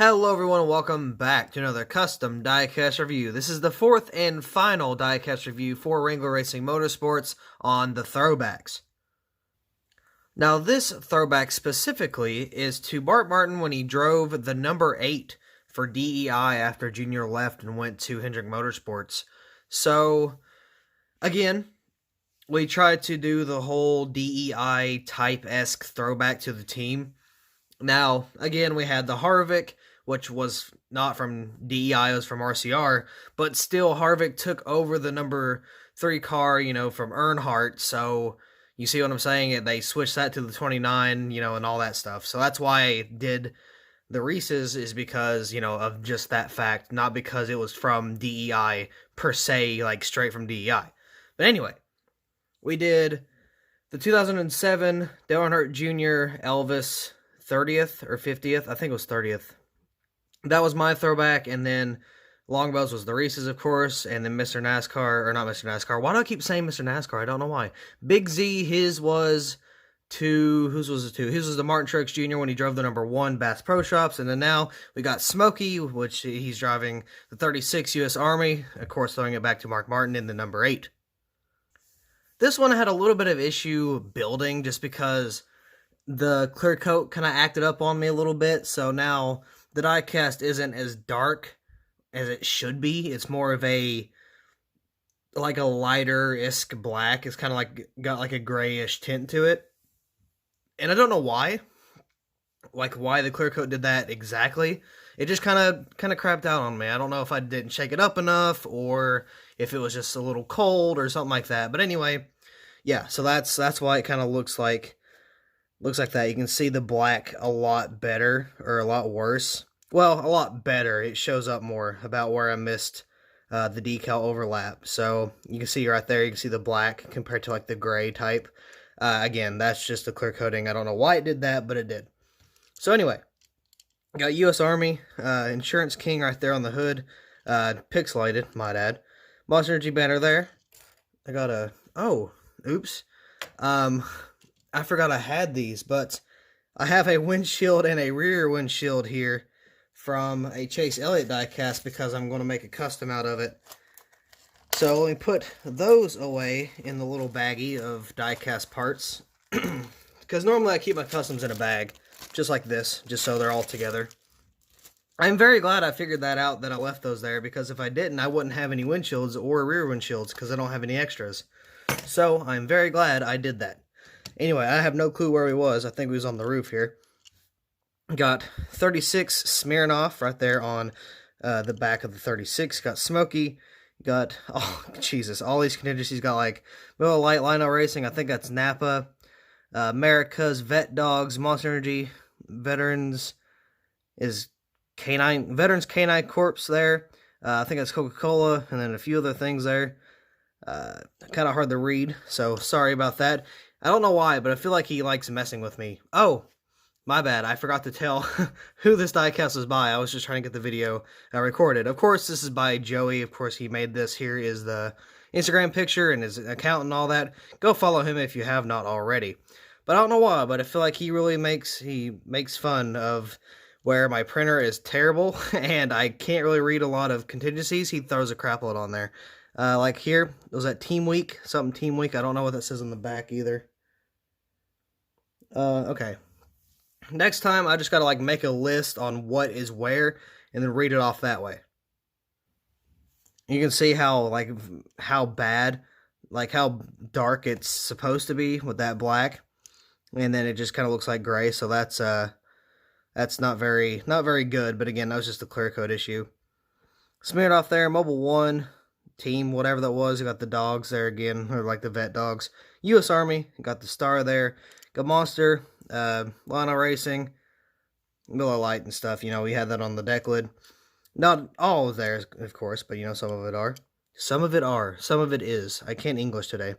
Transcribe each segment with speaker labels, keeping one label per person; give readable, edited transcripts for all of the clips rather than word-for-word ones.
Speaker 1: Hello everyone and welcome back to another custom diecast review. This is the fourth and final diecast review for Wrangler Racing Motorsports on the Throwbacks. Now this throwback specifically is to Bart Martin when he drove the number 8 for DEI after Junior left and went to Hendrick Motorsports. So again, we tried to do the whole DEI type-esque throwback to the team. Now, again, we had the Harvick, which was not from DEI, it was from RCR, but still Harvick took over the number 3 car, from Earnhardt, so you see what I'm saying? They switched that to the 29, and all that stuff. So that's why I did the Reese's, is because, of just that fact, not because it was from DEI per se, like straight from DEI. But anyway, we did the 2007 Dale Earnhardt Jr. Elvis 30th or 50th. I think it was 30th. That was my throwback, and then Longbells was the Reese's, of course, and then Mr. NASCAR, or not Mr. NASCAR. Why do I keep saying Mr. NASCAR? I don't know why. Big Z, his was to, whose was it to? His was the Martin Truex Jr. when he drove the number 1 Bass Pro Shops, and then now we got Smokey, which he's driving the 36 U.S. Army, of course throwing it back to Mark Martin in the number 8. This one had a little bit of issue building just because the clear coat kind of acted up on me a little bit, so now the diecast isn't as dark as it should be. It's more of a lighter-esque black. It's kind of got like a grayish tint to it, and I don't know why. Why the clear coat did that exactly. It just kind of crapped out on me. I don't know if I didn't shake it up enough or if it was just a little cold or something like that. But anyway, yeah. So that's why it kind of looks like that. You can see the black a lot better, or a lot worse. Well, a lot better. It shows up more about where I missed the decal overlap. So you can see right there, you can see the black compared to like the gray type. Again, that's just a clear coating. I don't know why it did that, but it did. So anyway, got U.S. Army, Insurance King right there on the hood. Pixelated, might add. Monster Energy banner there. I got a, oh, oops. I forgot I had these, but I have a windshield and a rear windshield here from a Chase Elliott diecast because I'm going to make a custom out of it. So let me put those away in the little baggie of diecast parts, because normally I keep my customs in a bag, just like this, just so they're all together. I'm very glad I figured that out, that I left those there, because if I didn't, I wouldn't have any windshields or rear windshields, because I don't have any extras. So I'm very glad I did that. Anyway, I have no clue where he was. I think he was on the roof here. Got 36 Smirnoff right there on the back of the 36. Got Smokey. Got, oh, Jesus, all these contingencies. Got like Miller Lite, Lino Racing. I think that's Napa. America's, Vet Dogs, Monster Energy, Veterans is Canine, Veterans Canine Corpse there. I think that's Coca-Cola, and then a few other things there. Kind of hard to read, so sorry about that. I don't know why, but I feel like he likes messing with me. Oh, my bad. I forgot to tell who this diecast was by. I was just trying to get the video recorded. Of course, this is by Joey. Of course, he made this. Here is the Instagram picture and his account and all that. Go follow him if you have not already. But I don't know why, but I feel like he really makes fun of where my printer is terrible and I can't really read a lot of contingencies. He throws a crap load on there. Like here, was that Team Week? Something Team Week. I don't know what that says on the back either. Okay. Next time, I just gotta like make a list on what is where, and then read it off that way. You can see how bad, like how dark it's supposed to be with that black, and then it just kind of looks like gray. So that's not very good. But again, that was just a clear coat issue. Smeared off there. Mobile 1. Team, whatever that was. You got the dogs there again, or like the vet dogs. U.S. Army, got the star there. Got Monster, Lano Racing, Miller Lite and stuff. We had that on the deck lid. Not all of theirs, of course, but some of it are. Some of it is. I can't English today.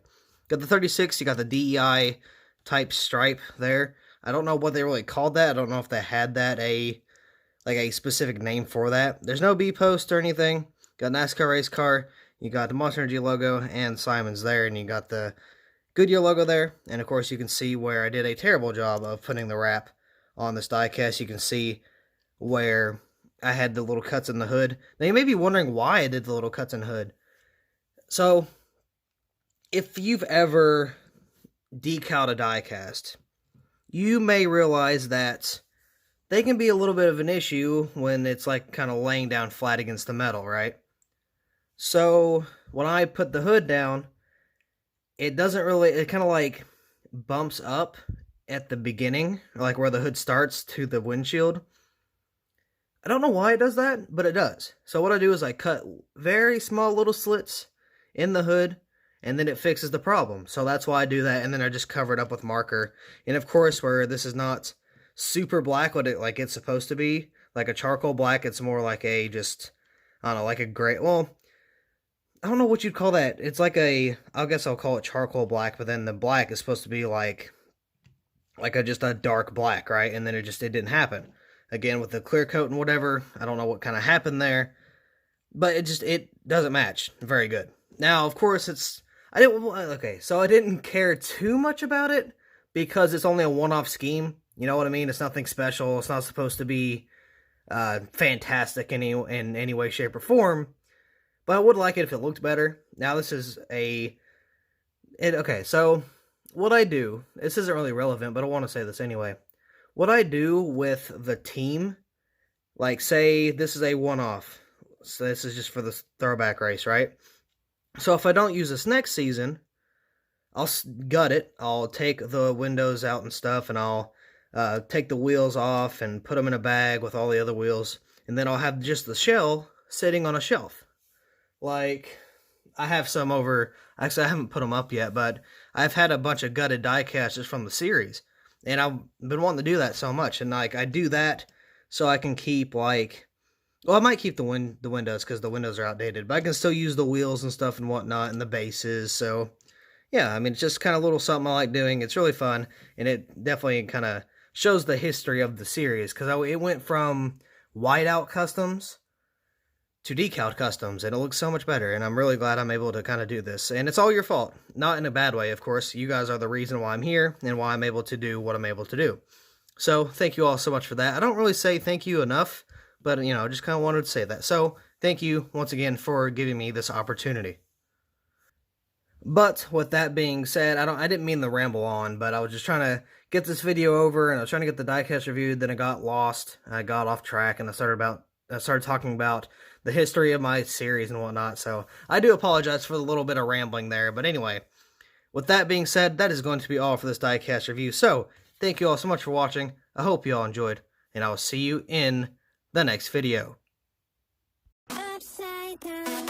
Speaker 1: Got the 36, you got the DEI type stripe there. I don't know what they really called that. I don't know if they had that a specific name for that. There's no B post or anything. Got NASCAR race car. You got the Monster Energy logo and Simon's there, and you got the Goodyear logo there. And of course, you can see where I did a terrible job of putting the wrap on this diecast. You can see where I had the little cuts in the hood. Now you may be wondering why I did the little cuts in the hood. So, if you've ever decaled a diecast, you may realize that they can be a little bit of an issue when it's like kind of laying down flat against the metal, right? So, when I put the hood down, it doesn't really, it kind of like bumps up at the beginning, like where the hood starts to the windshield. I don't know why it does that, but it does. So what I do is I cut very small little slits in the hood, and then it fixes the problem. So that's why I do that, and then I just cover it up with marker. And of course, where this is not super black, what it like it's supposed to be, like a charcoal black, it's more like a just, I don't know, like a gray. Well, I don't know what you'd call that. It's like a, I guess I'll call it charcoal black, but then the black is supposed to be like a just a dark black, right? And then it didn't happen. Again, with the clear coat and whatever, I don't know what kind of happened there, but it doesn't match very good. Now, of course, so I didn't care too much about it because it's only a one-off scheme. You know what I mean? It's nothing special. It's not supposed to be fantastic in any way, shape, or form. But I would like it if it looked better. Now, this is okay, so what I do, this isn't really relevant, but I want to say this anyway. What I do with the team, like say this is a one-off, so this is just for the throwback race, right? So if I don't use this next season, I'll gut it, I'll take the windows out and stuff, and I'll take the wheels off and put them in a bag with all the other wheels, and then I'll have just the shell sitting on a shelf. Like, I have some over, actually I haven't put them up yet, but I've had a bunch of gutted die casts from the series, and I've been wanting to do that so much, and like, I do that so I can keep like, well, I might keep the windows, because the windows are outdated, but I can still use the wheels and stuff and whatnot, and the bases, so, yeah, I mean, it's just kind of a little something I like doing, it's really fun, and it definitely kind of shows the history of the series, because it went from whiteout customs to decaled customs, and it looks so much better, and I'm really glad I'm able to kind of do this, and it's all your fault, not in a bad way, of course. You guys are the reason why I'm here, and why I'm able to do what I'm able to do. So, thank you all so much for that. I don't really say thank you enough, but, you know, just kind of wanted to say that. So, thank you once again for giving me this opportunity. But, with that being said, I didn't mean to ramble on, but I was just trying to get this video over, and I was trying to get the diecast reviewed, then I got lost, I got off track, and I started talking about the history of my series and whatnot, so I do apologize for the little bit of rambling there, but anyway, with that being said, that is going to be all for this diecast review, so thank you all so much for watching, I hope you all enjoyed, and I will see you in the next video. Upside down.